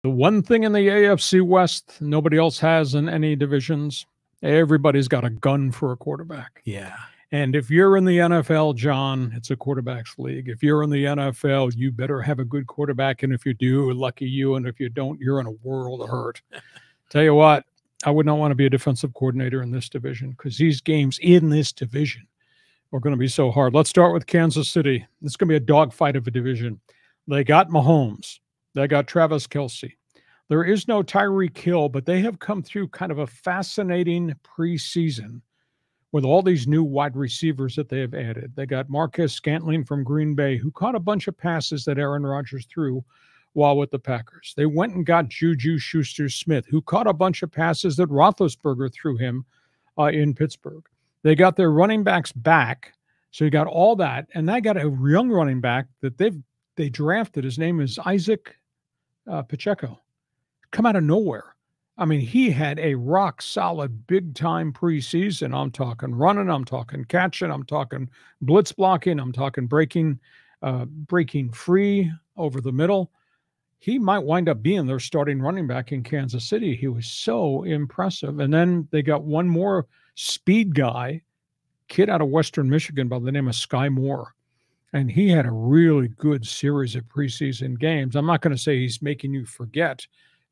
The one thing in the AFC West nobody else has in any divisions, everybody's got a gun for a quarterback. Yeah. And if you're in the NFL, John, it's a quarterback's league. If you're in the NFL, you better have a good quarterback. And if you do, lucky you. And if you don't, you're in a world of hurt. Tell you what, I would not want to be a defensive coordinator in this division because these games in this division are going to be so hard. Let's start with Kansas City. It's going to be a dogfight of a division. They got Mahomes. They got Travis Kelce. There is no Tyreek Hill, but they have come through kind of a fascinating preseason with all these new wide receivers that they have added. They got Marquez Scantling from Green Bay, who caught a bunch of passes that Aaron Rodgers threw while with the Packers. They went and got Juju Schuster-Smith, who caught a bunch of passes that Roethlisberger threw him in Pittsburgh. They got their running backs back, so you got all that, and they got a young running back that they drafted. His name is Isaac Pacheco. Come out of nowhere. I mean, he had a rock-solid, big-time preseason. I'm talking running, I'm talking catching, I'm talking blitz blocking, I'm talking breaking free over the middle. He might wind up being their starting running back in Kansas City. He was so impressive. And then they got one more speed guy, kid out of Western Michigan by the name of Sky Moore. And he had a really good series of preseason games. I'm not going to say he's making you forget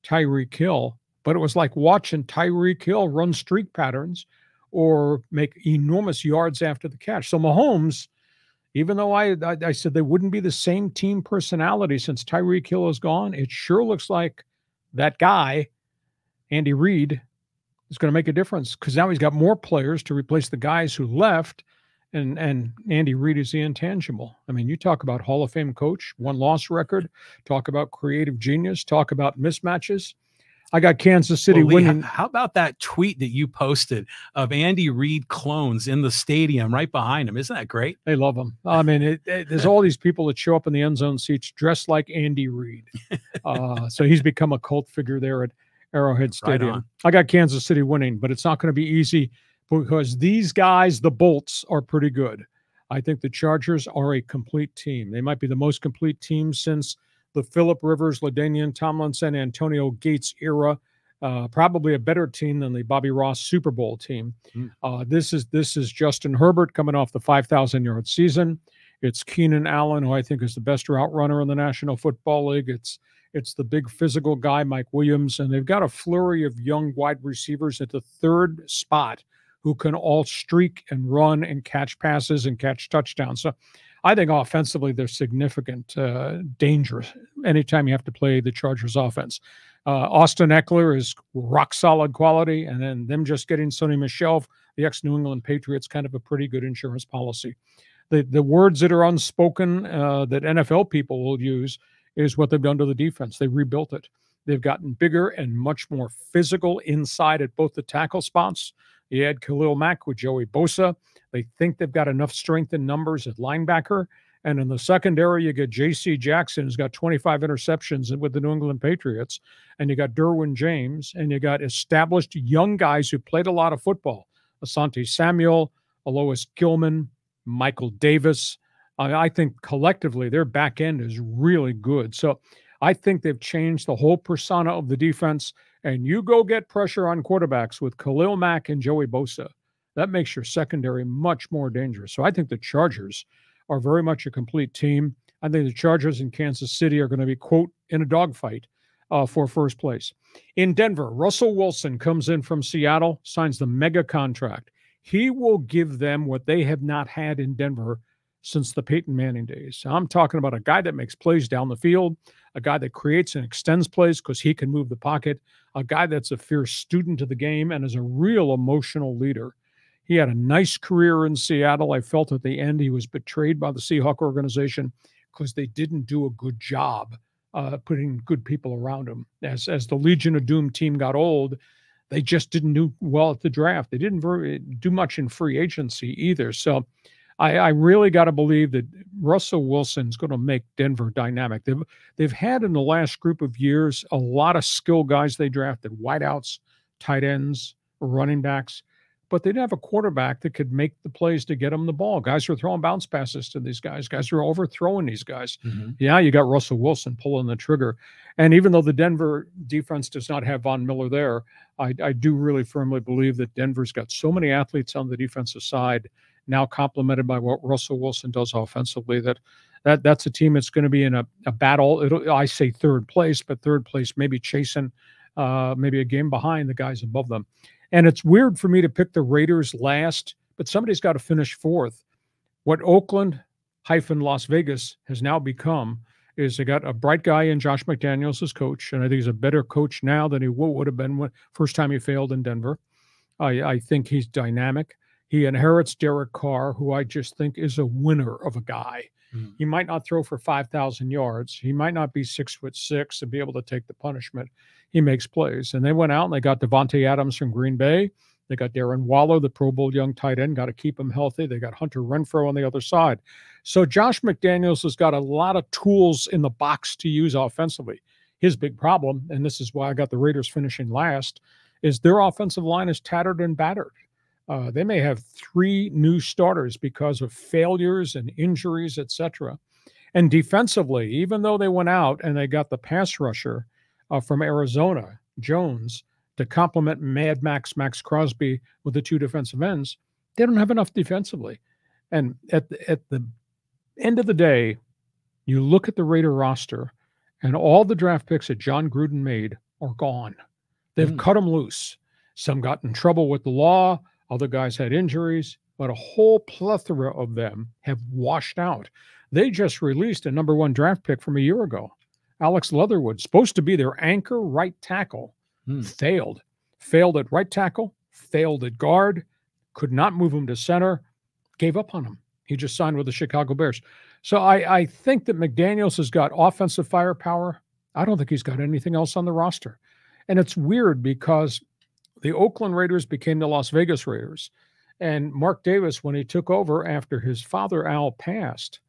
Tyreek Hill, but it was like watching Tyreek Hill run streak patterns or make enormous yards after the catch. So Mahomes, even though I said they wouldn't be the same team personality since Tyreek Hill is gone, it sure looks like that guy, Andy Reid, is going to make a difference because now he's got more players to replace the guys who left, and Andy Reid is the intangible. I mean, you talk about Hall of Fame coach, one-loss record, talk about creative genius, talk about mismatches. I got Kansas City winning. How about that tweet that you posted of Andy Reid clones in the stadium right behind him? Isn't that great? They love him. I mean, there's all these people that show up in the end zone seats dressed like Andy Reid. So he's become a cult figure there at Arrowhead Stadium. Right, I got Kansas City winning, but it's not going to be easy because these guys, the Bolts, are pretty good. I think the Chargers are a complete team. They might be the most complete team since the Phillip Rivers, LaDainian Tomlinson, Antonio Gates era. Probably a better team than the Bobby Ross Super Bowl team. This is Justin Herbert coming off the 5,000-yard season. It's Keenan Allen, who I think is the best route runner in the National Football League. It's the big physical guy, Mike Williams, and they've got a flurry of young wide receivers at the third spot who can all streak and run and catch passes and catch touchdowns. So I think offensively they're significant, dangerous anytime you have to play the Chargers offense. Austin Eckler is rock-solid quality, and then them just getting Sonny Michel, the ex-New England Patriots, kind of a pretty good insurance policy. The words that are unspoken that NFL people will use is what they've done to the defense. They rebuilt it. They've gotten bigger and much more physical inside at both the tackle spots. You add Khalil Mack with Joey Bosa. They think they've got enough strength in numbers at linebacker. And in the secondary, you get J.C. Jackson, who's got 25 interceptions with the New England Patriots. And you got Derwin James. And you got established young guys who played a lot of football. Asante Samuel, Alois Gilman, Michael Davis. I think collectively their back end is really good. So I think they've changed the whole persona of the defense. And you go get pressure on quarterbacks with Khalil Mack and Joey Bosa. That makes your secondary much more dangerous. So I think the Chargers are very much a complete team. I think the Chargers in Kansas City are going to be, quote, in a dogfight for first place. In Denver, Russell Wilson comes in from Seattle, signs the mega contract. He will give them what they have not had in Denver since the Peyton Manning days. I'm talking about a guy that makes plays down the field, a guy that creates and extends plays because he can move the pocket, a guy that's a fierce student of the game and is a real emotional leader. He had a nice career in Seattle. I felt at the end he was betrayed by the Seahawks organization because they didn't do a good job putting good people around him. As the Legion of Doom team got old, they just didn't do well at the draft. They didn't do much in free agency either. So I really got to believe that Russell Wilson's going to make Denver dynamic. They've had in the last group of years a lot of skill guys they drafted, wideouts, tight ends, running backs. but they didn't have a quarterback that could make the plays to get them the ball. Guys were throwing bounce passes to these guys. Guys were overthrowing these guys. Yeah, you got Russell Wilson pulling the trigger. And even though the Denver defense does not have Von Miller there, I do really firmly believe that Denver's got so many athletes on the defensive side, now complemented by what Russell Wilson does offensively, that's a team that's going to be in a battle. I say third place, but third place maybe chasing maybe a game behind the guys above them. And it's weird for me to pick the Raiders last, but somebody's got to finish fourth. What Oakland-Las Vegas has now become is they got a bright guy in Josh McDaniels as coach, and I think he's a better coach now than he would have been when first time he failed in Denver. I think he's dynamic. He inherits Derek Carr, who I just think is a winner of a guy. He might not throw for 5,000 yards. He might not be 6'6" and be able to take the punishment. He makes plays. And they went out and they got Devontae Adams from Green Bay. They got Darren Waller, the Pro Bowl young tight end. Got to keep him healthy. They got Hunter Renfrow on the other side. So Josh McDaniels has got a lot of tools in the box to use offensively. His big problem, and this is why I got the Raiders finishing last, is their offensive line is tattered and battered. They may have 3 new starters because of failures and injuries, etc. And defensively, even though they went out and they got the pass rusher from Arizona, Jones, to complement Mad Max Crosby with the 2 defensive ends, they don't have enough defensively. And at the end of the day, you look at the Raider roster, and all the draft picks that John Gruden made are gone. They've cut them loose. Some got in trouble with the law. Other guys had injuries, but a whole plethora of them have washed out. They just released a number 1 draft pick from a year ago. Alex Leatherwood, supposed to be their anchor right tackle, failed at right tackle, failed at guard, could not move him to center, gave up on him. He just signed with the Chicago Bears. So I think that McDaniels has got offensive firepower. I don't think he's got anything else on the roster. And it's weird because the Oakland Raiders became the Las Vegas Raiders. And Mark Davis, when he took over after his father, Al, passed,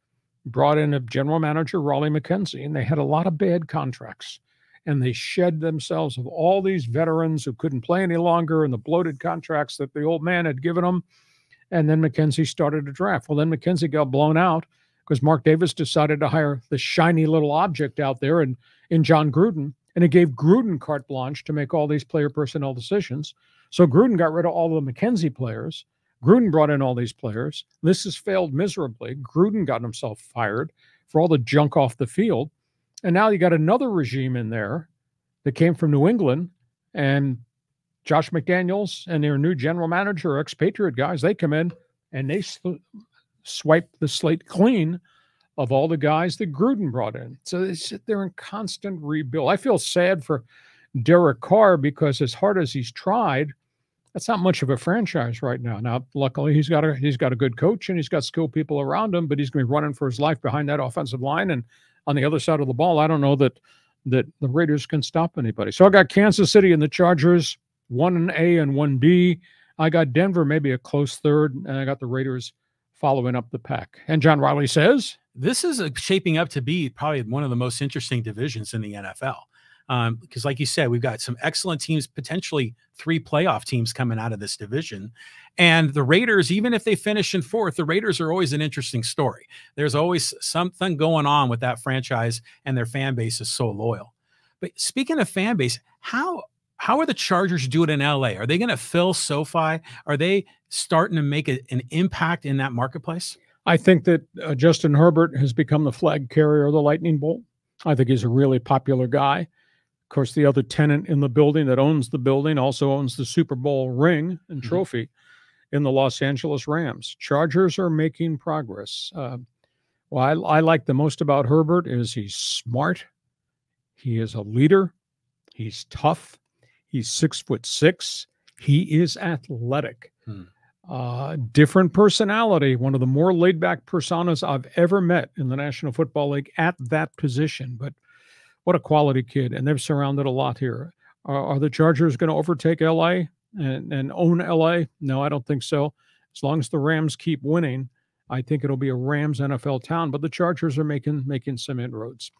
brought in a general manager, Raleigh McKenzie, and they had a lot of bad contracts. And they shed themselves of all these veterans who couldn't play any longer and the bloated contracts that the old man had given them. And then McKenzie started a draft. Well, then McKenzie got blown out because Mark Davis decided to hire the shiny little object out there in John Gruden. And it gave Gruden carte blanche to make all these player personnel decisions. So Gruden got rid of all the McKenzie players. Gruden brought in all these players. This has failed miserably. Gruden got himself fired for all the junk off the field. And now you got another regime in there that came from New England. And Josh McDaniels and their new general manager, expatriate guys, they come in and they swipe the slate clean of all the guys that Gruden brought in. So they sit there in constant rebuild. I feel sad for Derek Carr because as hard as he's tried, that's not much of a franchise right now. Now, luckily, he's got a good coach and he's got skilled people around him, but he's going to be running for his life behind that offensive line. And on the other side of the ball, I don't know that the Raiders can stop anybody. So I got Kansas City and the Chargers, 1A and 1B. I got Denver, maybe a close third, and I got the Raiders following up the pack. And John Riley says, this is shaping up to be probably one of the most interesting divisions in the NFL. Because like you said, we've got some excellent teams, potentially 3 playoff teams coming out of this division. And the Raiders, even if they finish in 4th, the Raiders are always an interesting story. There's always something going on with that franchise, and their fan base is so loyal. But speaking of fan base, how are the Chargers doing in LA? Are they going to fill SoFi? Are they starting to make an impact in that marketplace? I think that Justin Herbert has become the flag carrier of the Lightning Bolt. I think he's a really popular guy. Of course, the other tenant in the building that owns the building also owns the Super Bowl ring and trophy in the Los Angeles Rams. Chargers are making progress. What I like the most about Herbert is he's smart. He is a leader. He's tough. He's 6'6". He is athletic. Different personality, one of the more laid-back personas I've ever met in the National Football League at that position. But what a quality kid. And they've surrounded a lot here. Are the Chargers going to overtake L.A. and own L.A.? No, I don't think so. As long as the Rams keep winning, I think it'll be a Rams NFL town. But the Chargers are making some inroads.